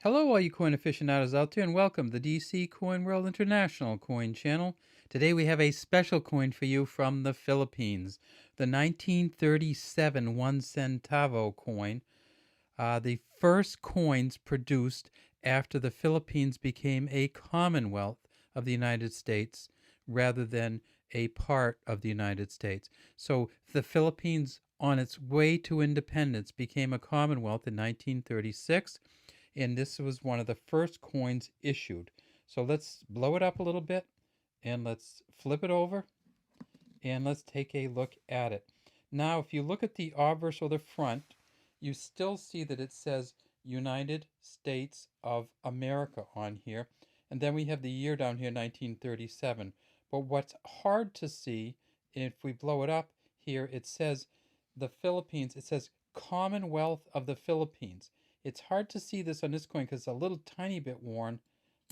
Hello, all you coin aficionados out there, and welcome to the DC Coin World International Coin Channel. Today we have a special coin for you from the Philippines, the 1937 One Centavo coin, the first coins produced after the Philippines became a Commonwealth of the United States rather than a part of the United States. So the Philippines, on its way to independence, became a Commonwealth in 1936, and this was one of the first coins issued. So let's blow it up a little bit and let's flip it over and let's take a look at it. Now, if you look at the obverse or the front, you still see that it says United States of America on here. And then we have the year down here, 1937. But what's hard to see, if we blow it up here, it says the Philippines, it says Commonwealth of the Philippines. It's hard to see this on this coin because it's a little tiny bit worn,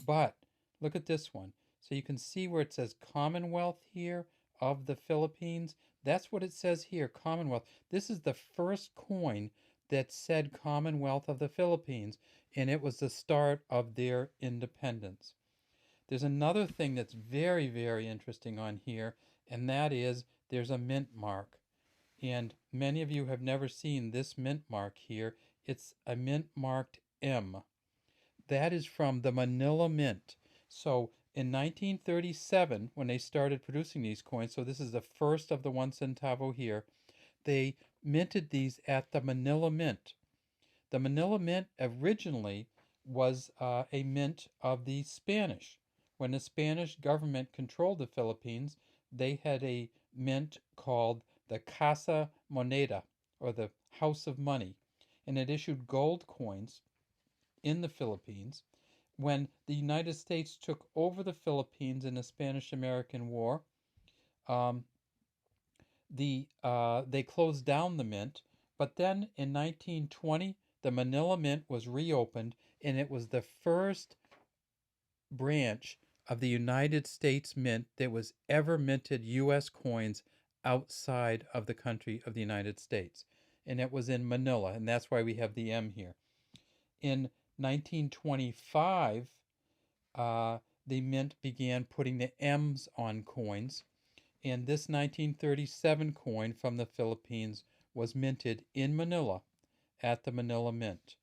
but look at this one. So you can see where it says Commonwealth here of the Philippines. That's what it says here, Commonwealth. This is the first coin that said Commonwealth of the Philippines, and it was the start of their independence. There's another thing that's very, very interesting on here, and that is there's a mint mark. And many of you have never seen this mint mark here. It's a mint marked M. That is from the Manila Mint. So in 1937, when they started producing these coins, so this is the first of the 1 centavo here, they minted these at the Manila Mint. The Manila Mint originally was a mint of the Spanish. When the Spanish government controlled the Philippines, they had a mint called the Casa Moneda, or the House of Money, and it issued gold coins in the Philippines. When the United States took over the Philippines in the Spanish-American War, um, they closed down the mint. But then in 1920, the Manila Mint was reopened, and it was the first branch of the United States Mint that was ever minted U.S. coins outside of the country of the United States. And it was in Manila, and that's why we have the M here. In 1925, the mint began putting the M's on coins, and this 1937 coin from the Philippines was minted in Manila at the Manila Mint.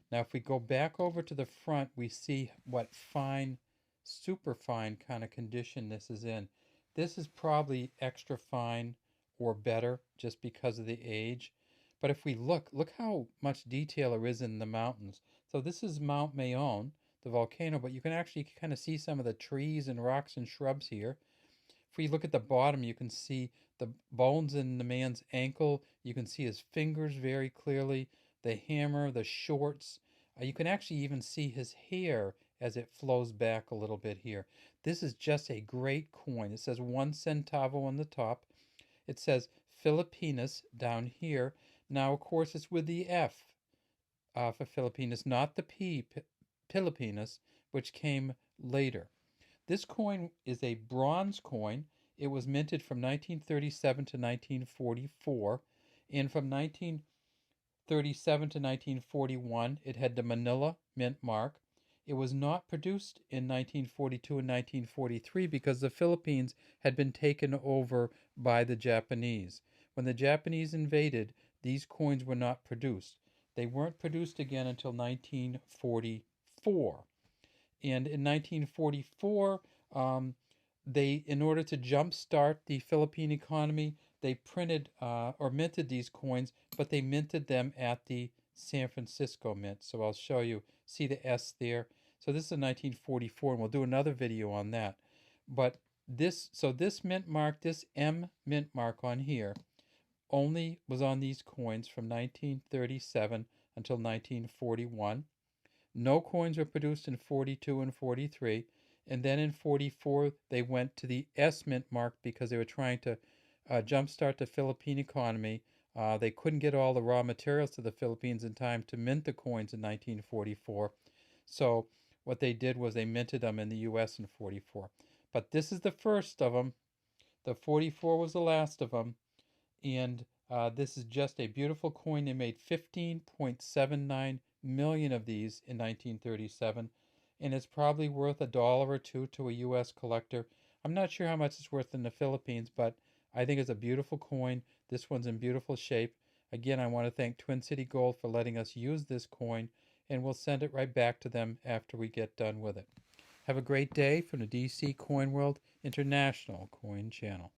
Now, if we go back over to the front, we see what fine, super fine kind of condition this is in. This is probably extra fine or better just because of the age. But if we look how much detail there is in the mountains. So this is Mount Mayon, the volcano, but you can actually kind of see some of the trees and rocks and shrubs here. If we look at the bottom, you can see the bones in the man's ankle. You can see his fingers very clearly, the hammer, the shorts. You can actually even see his hair as it flows back a little bit here. This is just a great coin. It says 1 centavo on the top. It says Filipinas down here. Now, of course, it's with the F for Filipinas, not the P, Pilipinas, which came later. This coin is a bronze coin. It was minted from 1937 to 1944, and from 1937 to 1941, it had the Manila mint mark. It was not produced in 1942 and 1943 because the Philippines had been taken over by the Japanese. When the Japanese invaded, these coins were not produced. They weren't produced again until 1944. And in 1944, in order to jumpstart the Philippine economy, they printed or minted these coins, but they minted them at the San Francisco Mint. So I'll show you. See the S there? So this is in 1944, and we'll do another video on that. But this mint mark, this M mint mark on here, only was on these coins from 1937 until 1941. No coins were produced in 42 and 43. And then in 44, they went to the S mint mark because they were trying to jumpstart the Philippine economy. They couldn't get all the raw materials to the Philippines in time to mint the coins in 1944. So what they did was they minted them in the U.S. in 44. But this is the first of them. The 44 was the last of them. And this is just a beautiful coin. They made 15.79 million of these in 1937, and it's probably worth $1 or $2 to a U.S. collector. I'm not sure how much it's worth in the Philippines, but I think it's a beautiful coin. This one's in beautiful shape. Again, I want to thank Twin City Gold for letting us use this coin, and we'll send it right back to them after we get done with it. Have a great day from the DC Coin World International Coin Channel.